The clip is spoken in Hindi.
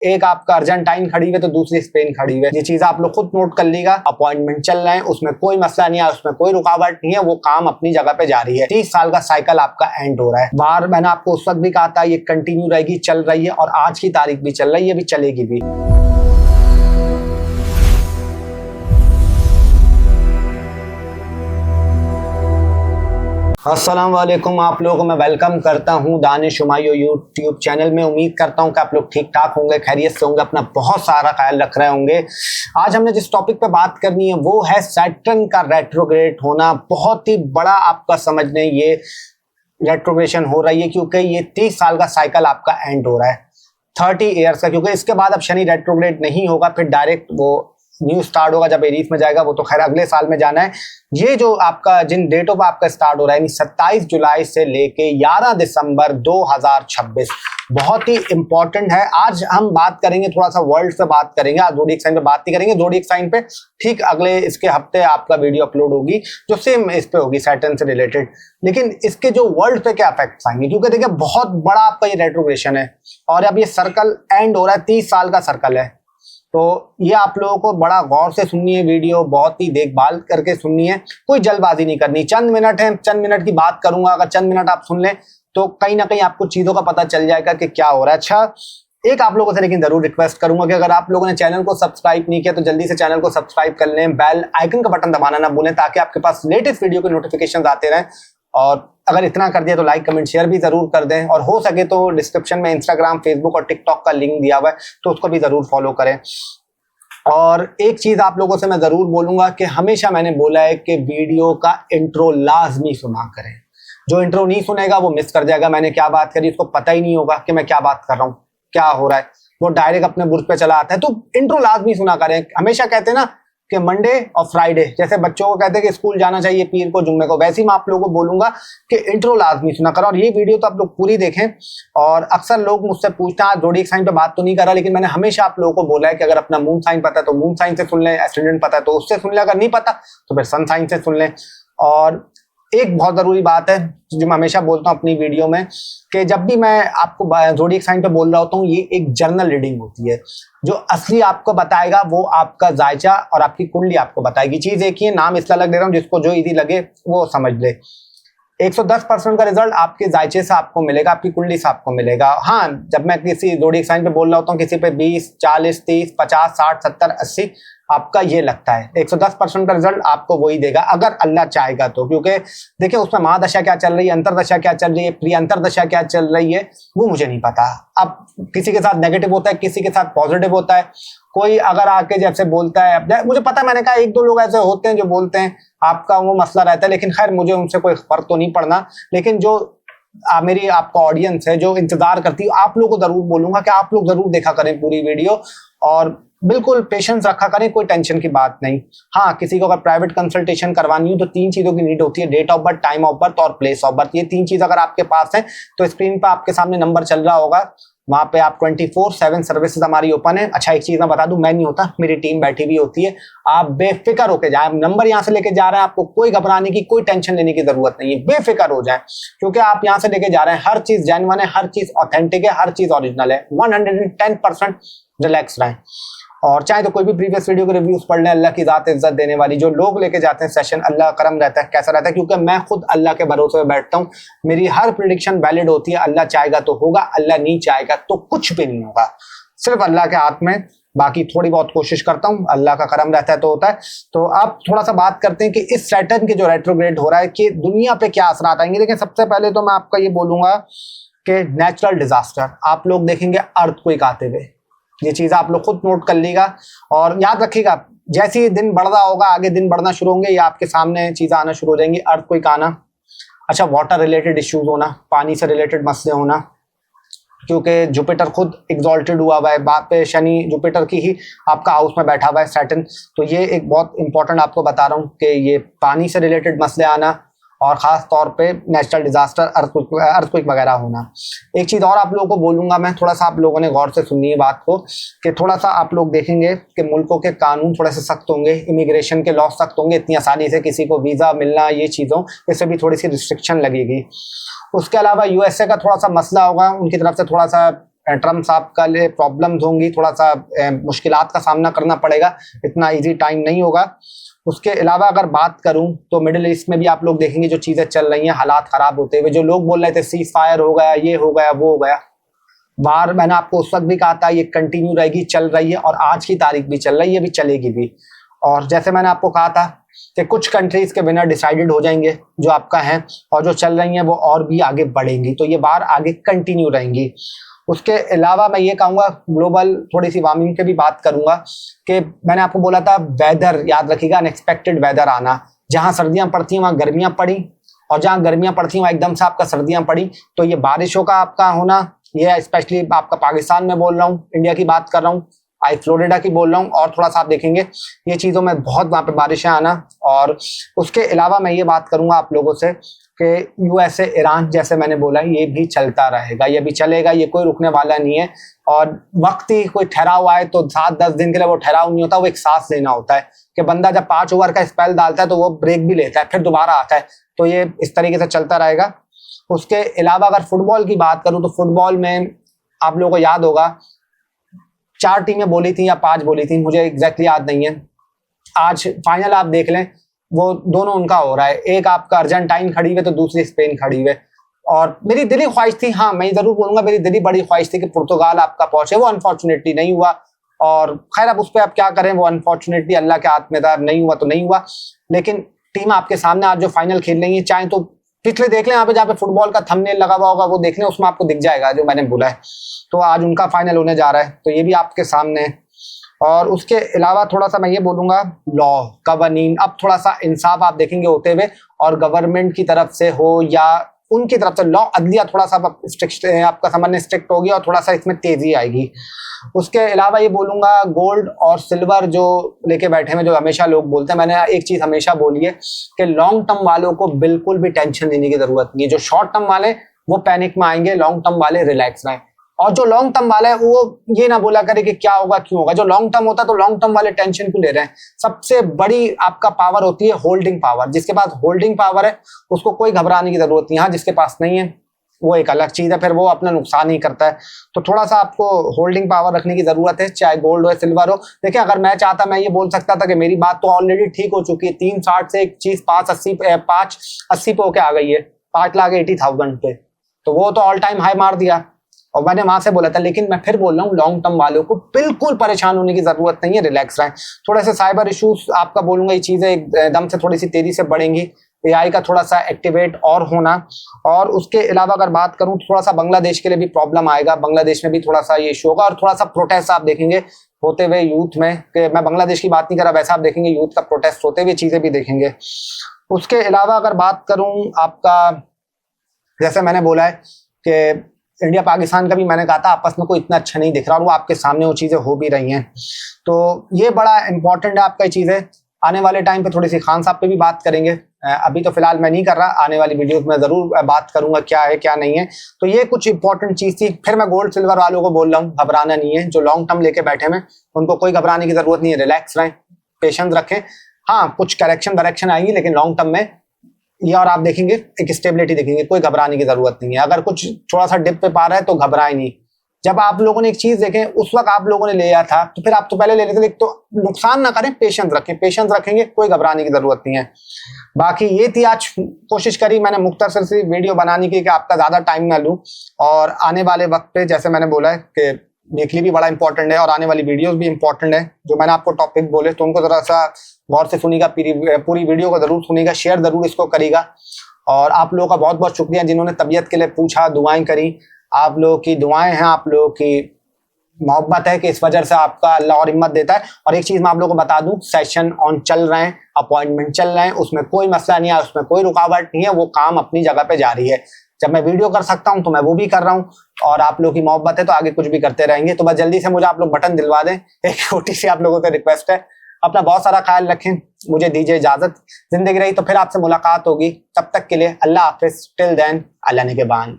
एक आपका अर्जेंटाइन खड़ी हुई है तो दूसरी स्पेन खड़ी हुई है। ये चीज आप लोग खुद नोट कर लीजिएगा। अपॉइंटमेंट चल रहे हैं, उसमें कोई मसला नहीं है, उसमें कोई रुकावट नहीं है, वो काम अपनी जगह पे जारी है। 30 साल का साइकिल आपका एंड हो रहा है। बाहर मैंने आपको उस वक्त भी कहा था ये कंटिन्यू रहेगी, चल रही है, और आज की तारीख भी चल रही है, भी चलेगी भी। अस्सलाम वालेकुम, आप लोगों को मैं वेलकम करता हूं दानिश हुमायूं यूट्यूब चैनल में। उम्मीद करता हूं कि आप लोग ठीक ठाक होंगे, खैरियत से होंगे, अपना बहुत सारा ख्याल रख रहे होंगे। आज हमने जिस टॉपिक पे बात करनी है वो है सैटर्न का रेट्रोग्रेड होना। बहुत ही बड़ा आपका समझ लें ये रेट्रोग्रेशन हो रही है, क्योंकि ये 30 साल का साइकिल आपका एंड हो रहा है, 30 ईयर्स का, क्योंकि इसके बाद अब शनि रेट्रोग्रेड नहीं होगा, फिर डायरेक्ट वो न्यू स्टार्ट होगा जब एरीज में जाएगा, वो तो खैर अगले साल में जाना है। ये जो आपका जिन डेटों पर आपका स्टार्ट हो रहा है 27 जुलाई से लेके 11 दिसंबर 2026, बहुत ही इंपॉर्टेंट है। आज हम बात करेंगे थोड़ा सा वर्ल्ड से बात करेंगे, आज ज़ोडिएक साइन पे बात नहीं करेंगे। ज़ोडिएक साइन पे ठीक अगले इसके हफ्ते आपका वीडियो अपलोड होगी जो सेम इस पे होगी सैटर्न से रिलेटेड, लेकिन इसके जो वर्ल्ड पे क्या इफेक्ट आएंगे, क्योंकि देखिए बहुत बड़ा आपका ये रेट्रोग्रेशन है और अब ये सर्कल एंड हो रहा है, 30 साल का सर्कल है। तो ये आप लोगों को बड़ा गौर से सुननी है, वीडियो बहुत ही देखभाल करके सुननी है, कोई जल्दबाजी नहीं करनी। चंद मिनट है, चंद मिनट की बात करूंगा, अगर चंद मिनट आप सुन लें तो कहीं ना कहीं आपको चीजों का पता चल जाएगा कि क्या हो रहा है। अच्छा, एक आप लोगों से लेकिन जरूर रिक्वेस्ट करूंगा कि अगर आप लोगों ने चैनल को सब्सक्राइब नहीं किया तो जल्दी से चैनल को सब्सक्राइब कर लें, बेल आइकन का बटन दबाना ना भूलें ताकि आपके पास लेटेस्ट वीडियो के नोटिफिकेशन आते रहें। और अगर इतना कर दिया तो लाइक कमेंट शेयर भी जरूर कर दें, और हो सके तो डिस्क्रिप्शन में इंस्टाग्राम, फेसबुक और टिकटॉक का लिंक दिया हुआ है तो उसको भी जरूर फॉलो करें। और एक चीज आप लोगों से मैं जरूर बोलूंगा कि हमेशा मैंने बोला है कि वीडियो का इंट्रो लाजमी सुना करें। जो इंट्रो नहीं सुनेगा वो मिस कर जाएगा मैंने क्या बात करी, उसको पता ही नहीं होगा कि मैं क्या बात कर रहा हूँ, क्या हो रहा है, वो डायरेक्ट अपने बुर्ज पे चला आता है। तो इंट्रो लाजमी सुना करें। हमेशा कहते हैं ना कि मंडे और फ्राइडे, जैसे बच्चों को कहते हैं कि स्कूल जाना चाहिए पीर को जुम्मे को, वैसे ही मैं आप लोगों को बोलूंगा कि इंट्रो लाजमी सुना करो। और ये वीडियो तो आप लोग पूरी देखें। और अक्सर लोग मुझसे पूछते हैं, आज ज़ोडिएक साइन पे बात तो नहीं कर रहा, लेकिन मैंने हमेशा आप लोगों को बोला है कि अगर अपना मून साइन पता है तो मून साइन से सुन लें, एस्टेंडेंट पता है तो उससे सुन लें, अगर नहीं पता तो फिर सन साइन से सुन लें। और एक बहुत जरूरी बात है जो मैं हमेशा बोलता हूँ अपनी वीडियो में कि जब भी मैं आपको ज़ोडिएक साइन पे बोल रहा होता हूँ, ये एक जर्नल रीडिंग होती है। जो असली आपको बताएगा वो आपका जायचा और आपकी कुंडली आपको बताएगी। चीज एक ही है, नाम इसलिए अलग दे रहा हूँ, जिसको जो इजी लगे वो समझ ले। 110% का रिजल्ट आपके जायचे से आपको मिलेगा, आपकी कुंडली से आपको मिलेगा। हाँ, जब मैं किसी ज़ोडिएक साइन पे बोल रहा होता हूँ, किसी पे 20, 40, 30, 50, 60, 70, 80 आपका ये लगता है, 110% का रिजल्ट आपको वही देगा अगर अल्लाह चाहेगा तो। क्योंकि देखिए उसमें महादशा क्या चल रही है, अंतरदशा क्या चल रही है, प्री अंतरदशा क्या चल रही है, वो मुझे नहीं पता। अब किसी के साथ नेगेटिव होता है, किसी के साथ पॉजिटिव होता है। कोई अगर आके जैसे बोलता है, मुझे पता है, मैंने कहा 1-2 लोग ऐसे होते हैं जो बोलते हैं आपका वो मसला रहता है, लेकिन खैर मुझे उनसे कोई फर्क तो नहीं पड़ना। लेकिन जो मेरी आपका ऑडियंस है जो इंतजार करती है, आप लोगों को जरूर बोलूंगा कि आप लोग जरूर देखा करें पूरी वीडियो और बिल्कुल पेशेंस रखा करें, कोई टेंशन की बात नहीं। हाँ, किसी को अगर प्राइवेट कंसल्टेशन करवानी हो तो 3 चीजों की नीड होती है, date of birth, time of birth और प्लेस ऑफ बर्थ। ये 3 चीज अगर आपके पास है तो स्क्रीन पर आपके सामने नंबर चल रहा होगा, वहां पे आप 24/7 सर्विसेज हमारी ओपन है। अच्छा, एक चीज मैं बता दूं, मैं नहीं होता, मेरी टीम बैठी हुई होती है। आप बेफिक्र होके जाए, नंबर यहाँ से लेके जा रहे हैं, आपको कोई घबराने की, कोई टेंशन लेने की जरूरत नहीं है, बेफिक्र हो जाए, क्योंकि आप यहाँ से लेके जा रहे हैं, हर चीज जेन्युइन है, हर चीज ऑथेंटिक है, हर चीज ओरिजिनल है। 110% रिलैक्स रहें। और चाहे तो कोई भी प्रीवियस वीडियो के रिव्यूज पढ़ लें, अल्लाह की जात इज्जत देने वाली जो लोग लेके जाते हैं सेशन, अल्लाह करम रहता है। कैसा रहता है, क्योंकि मैं खुद अल्लाह के भरोसे में बैठता हूँ, मेरी हर प्रिडिक्शन वैलिड होती है। अल्लाह चाहेगा तो होगा, अल्लाह नहीं चाहेगा तो कुछ भी नहीं होगा, सिर्फ अल्लाह के हाथ में। बाकी थोड़ी बहुत कोशिश करता हूँ, अल्लाह का करम रहता है तो होता है। तो अब थोड़ा सा बात करते हैं कि इस सैटर्न के जो रेट्रोग्रेड हो रहा है कि दुनिया पे क्या असर आएंगे। लेकिन सबसे पहले तो मैं आपका ये बोलूंगा कि नेचुरल डिजास्टर आप लोग देखेंगे, अर्थक्वेक आते हुए, ये चीज आप लोग खुद नोट कर लीजिएगा और याद रखिएगा। जैसे ही दिन बढ़ रहा होगा, आगे दिन बढ़ना शुरू होंगे, ये आपके सामने चीजें आना शुरू हो जाएंगी। अर्थक्वेक आना, अच्छा, वाटर रिलेटेड इश्यूज होना, पानी से रिलेटेड मसले होना, क्योंकि जुपिटर खुद एग्जॉल्टेड हुआ है, बात पे शनि जुपिटर की ही आपका हाउस में बैठा हुआ है सैटर्न। तो ये एक बहुत इंपॉर्टेंट आपको बता रहा हूँ कि ये पानी से रिलेटेड मसले आना और ख़ास तौर पे नेचुरल डिजास्टर, अर्थक्वेक वगैरह होना। एक चीज़ और आप लोगों को बोलूँगा मैं, थोड़ा सा आप लोगों ने गौर से सुननी है बात को कि थोड़ा सा आप लोग देखेंगे कि मुल्कों के कानून थोड़े से सख्त होंगे, इमिग्रेशन के लॉ सख्त होंगे। इतनी आसानी से किसी को वीज़ा मिलना, ये चीज़ों इससे भी थोड़ी सी रिस्ट्रिक्शन लगेगी। उसके अलावा यूएसए का थोड़ा सा मसला होगा, उनकी तरफ से थोड़ा सा ट्रम्प साहब का लिए प्रॉब्लम्स होंगी, थोड़ा सा मुश्किलात का सामना करना पड़ेगा, इतना इजी टाइम नहीं होगा। उसके अलावा अगर बात करूं तो मिडिल ईस्ट में भी आप लोग देखेंगे जो चीज़ें चल रही हैं, हालात ख़राब होते हुए, जो लोग बोल रहे थे सीज फायर हो गया, ये हो गया, वो हो गया, बाहर मैंने आपको उस वक्त भी कहा था ये कंटिन्यू रहेगी, चल रही है, और आज की तारीख भी चल रही है, अभी चलेगी भी। और जैसे मैंने आपको कहा था कि कुछ कंट्रीज के विनर डिसाइडेड हो जाएंगे जो आपका है, और जो चल रही हैं वो और भी आगे बढ़ेंगी, तो ये बार आगे कंटिन्यू रहेंगी। उसके अलावा मैं ये कहूँगा, ग्लोबल थोड़ी सी वार्मिंग की भी बात करूंगा कि मैंने आपको बोला था वेदर याद रखिएगा, अनएक्सपेक्टेड वेदर आना, जहाँ सर्दियाँ पड़ती हैं वहाँ गर्मियाँ पड़ी, और जहाँ गर्मियाँ पड़ती हैं वहाँ एकदम से आपका सर्दियाँ पड़ी, तो ये बारिशों का आपका होना, ये स्पेशली आपका पाकिस्तान में बोल रहा हूँ, इंडिया की बात कर रहा हूँ, आई फ्लोरिडा की बोल रहा हूँ, और थोड़ा सा आप देखेंगे ये चीज़ों में बहुत वहाँ पे बारिशें आना। और उसके अलावा मैं ये बात करूँगा आप लोगों से कि यूएसए ईरान, जैसे मैंने बोला, ये भी चलता रहेगा, ये भी चलेगा, ये कोई रुकने वाला नहीं है। और वक्त ही कोई ठहराव आए तो 7-10 दिन के लिए वो ठहराव नहीं होता, वो एक सांस लेना होता है कि बंदा जब 5 ओवर का स्पेल डालता है तो वो ब्रेक भी लेता है, फिर दोबारा आता है, तो ये इस तरीके से चलता रहेगा। उसके अलावा अगर फुटबॉल की बात करूं तो फुटबॉल में आप लोगों को याद होगा 4 टीमें बोली थी या 5 बोली थी, मुझे एग्जैक्टली याद नहीं है। आज फाइनल आप देख लें, वो दोनों उनका हो रहा है, एक आपका अर्जेंटाइन खड़ी हुई तो दूसरी स्पेन खड़ी हुई। और मेरी दिली ख्वाहिश थी, हाँ मैं जरूर बोलूंगा, मेरी दिली बड़ी ख्वाहिश थी कि पुर्तगाल आपका पहुंचे, वो अनफॉर्चुनेटली नहीं हुआ, और खैर अब उस पर आप क्या करें, वो अनफॉर्चुनेटली अल्लाह के हाथ में था, नहीं हुआ तो नहीं हुआ। लेकिन टीम आपके सामने आज जो फाइनल खेल रही है, चाहे तो पिछले देख लें, यहाँ पे जहाँ पे फुटबॉल का थंबनेल लगा हुआ होगा वो देख लें, उसमें आपको दिख जाएगा जो मैंने बोला है, तो आज उनका फाइनल होने जा रहा है, तो ये भी आपके सामने है। और उसके अलावा थोड़ा सा मैं ये बोलूंगा, लॉ कवानीन, अब थोड़ा सा इंसाफ आप देखेंगे होते हुए, और गवर्नमेंट की तरफ से हो या उनकी तरफ से, लॉ अदलिया थोड़ा सा स्ट्रिक्ट आपका सामान्य स्ट्रिक्ट होगी, और थोड़ा सा इसमें तेजी आएगी। उसके अलावा ये बोलूंगा, गोल्ड और सिल्वर जो लेके बैठे हैं, जो हमेशा लोग बोलते हैं, मैंने एक चीज हमेशा बोली है कि लॉन्ग टर्म वालों को बिल्कुल भी टेंशन लेने की जरूरत नहीं है। जो शॉर्ट टर्म वाले वो पैनिक में आएंगे, लॉन्ग टर्म वाले रिलैक्स रहें, और जो लॉन्ग टर्म वाला है वो ये ना बोला करे कि क्या होगा क्यों होगा। जो लॉन्ग टर्म होता है तो लॉन्ग टर्म वाले टेंशन क्यों ले रहे हैं। सबसे बड़ी आपका पावर होती है होल्डिंग पावर, जिसके पास होल्डिंग पावर है उसको कोई घबराने की जरूरत नहीं है। हाँ, जिसके पास नहीं है वो एक अलग चीज है, फिर वो अपना नुकसान ही करता है। तो थोड़ा सा आपको होल्डिंग पावर रखने की जरूरत है, चाहे गोल्ड हो सिल्वर हो। देखिए, अगर मैं चाहता, मैं ये बोल सकता था कि मेरी बात तो ऑलरेडी ठीक हो चुकी है, 360 से एक चीज 580 पे होके आ गई है, 5,80,000 पे, तो वो तो ऑल टाइम हाई मार दिया, और मैंने वहां से बोला था। लेकिन मैं फिर बोल रहा हूँ, लॉन्ग टर्म वालों को बिल्कुल परेशान होने की जरूरत नहीं है, रिलैक्स रहें। थोड़े से साइबर इश्यूज आपका बोलूंगा, ये चीजें एकदम से थोड़ी सी तेजी से बढ़ेंगी, एआई का थोड़ा सा एक्टिवेट और होना। और उसके अलावा अगर बात करूं, थोड़ा सा बांग्लादेश के लिए भी प्रॉब्लम आएगा, बांग्लादेश में भी थोड़ा सा ये इशू होगा, और थोड़ा सा प्रोटेस्ट आप देखेंगे होते हुए यूथ में, कि मैं बांग्लादेश की बात नहीं कर रहा, वैसा आप देखेंगे यूथ का प्रोटेस्ट होते हुए, चीजें भी देखेंगे। उसके अलावा अगर बात करूं आपका, जैसे मैंने बोला है कि इंडिया पाकिस्तान का भी मैंने कहा था आपस में कोई इतना अच्छा नहीं दिख रहा, और वो आपके सामने वो चीजें हो भी रही हैं, तो ये बड़ा इंपॉर्टेंट है आपका ये चीजें। आने वाले टाइम पे थोड़ी सी खान साहब पे भी बात करेंगे, अभी तो फिलहाल मैं नहीं कर रहा, आने वाली वीडियोस में जरूर बात करूंगा क्या है क्या नहीं है। तो ये कुछ इंपॉर्टेंट चीज थी। फिर मैं गोल्ड सिल्वर वालों को बोल रहा हूँ, घबराना नहीं है, जो लॉन्ग टर्म लेके बैठे हैं उनको कोई घबराने की जरूरत नहीं है, रिलैक्स रहें, पेशेंस रखें। हाँ, कुछ करेक्शन डायरेक्शन आएंगी, लेकिन लॉन्ग टर्म में ये, और आप देखेंगे एक स्टेबिलिटी देखेंगे, कोई घबराने की जरूरत नहीं है। अगर कुछ थोड़ा सा डिप पे पा रहा है तो घबराए नहीं। जब आप लोगों ने एक चीज देखें, उस वक्त आप लोगों ने लिया था, तो फिर आप तो पहले ले लेते, तो नुकसान ना करें, पेशेंस रखें, पेशेंस रखेंगे, कोई घबराने की जरूरत नहीं है। बाकी ये थी, आज कोशिश करी मैंने मुख्तसर सी वीडियो बनाने की कि आपका ज्यादा टाइम ना लूं, और आने वाले वक्त पे जैसे मैंने बोला है कि वीकली भी बड़ा इंपॉर्टेंट है, और आने वाली वीडियोस भी इंपॉर्टेंट है। जो मैंने आपको टॉपिक बोले तो उनको जरा सा गौर से सुनिएगा, पूरी वीडियो को जरूर सुनिएगा, शेयर जरूर इसको करिएगा। और आप लोगों का बहुत बहुत शुक्रिया जिन्होंने तबीयत के लिए पूछा, दुआएं करी। आप लोगों की दुआएं हैं, आप लोगों की मोहब्बत है कि इस वजह से आपका अल्लाह और हिम्मत देता है। और एक चीज मैं आप लोगों को बता दूं, सेशन ऑन चल रहे हैं, अपॉइंटमेंट चल रहे हैं, उसमें कोई मसला नहीं है, उसमें कोई रुकावट नहीं है, वो काम अपनी जगह पे जारी है। जब मैं वीडियो कर सकता हूं तो मैं वो भी कर रहा हूं, और आप लोगों की मोहब्बत है तो आगे कुछ भी करते रहेंगे। तो बस जल्दी से मुझे आप लोग बटन दिलवा दें, एक छोटी सी आप लोगों से रिक्वेस्ट है। अपना बहुत सारा ख्याल रखें, मुझे दीजिए इजाजत। जिंदगी रही तो फिर आपसे मुलाकात होगी, तब तक के लिए अल्लाह हाफिज, टिल देन अल्लाह निगहबान।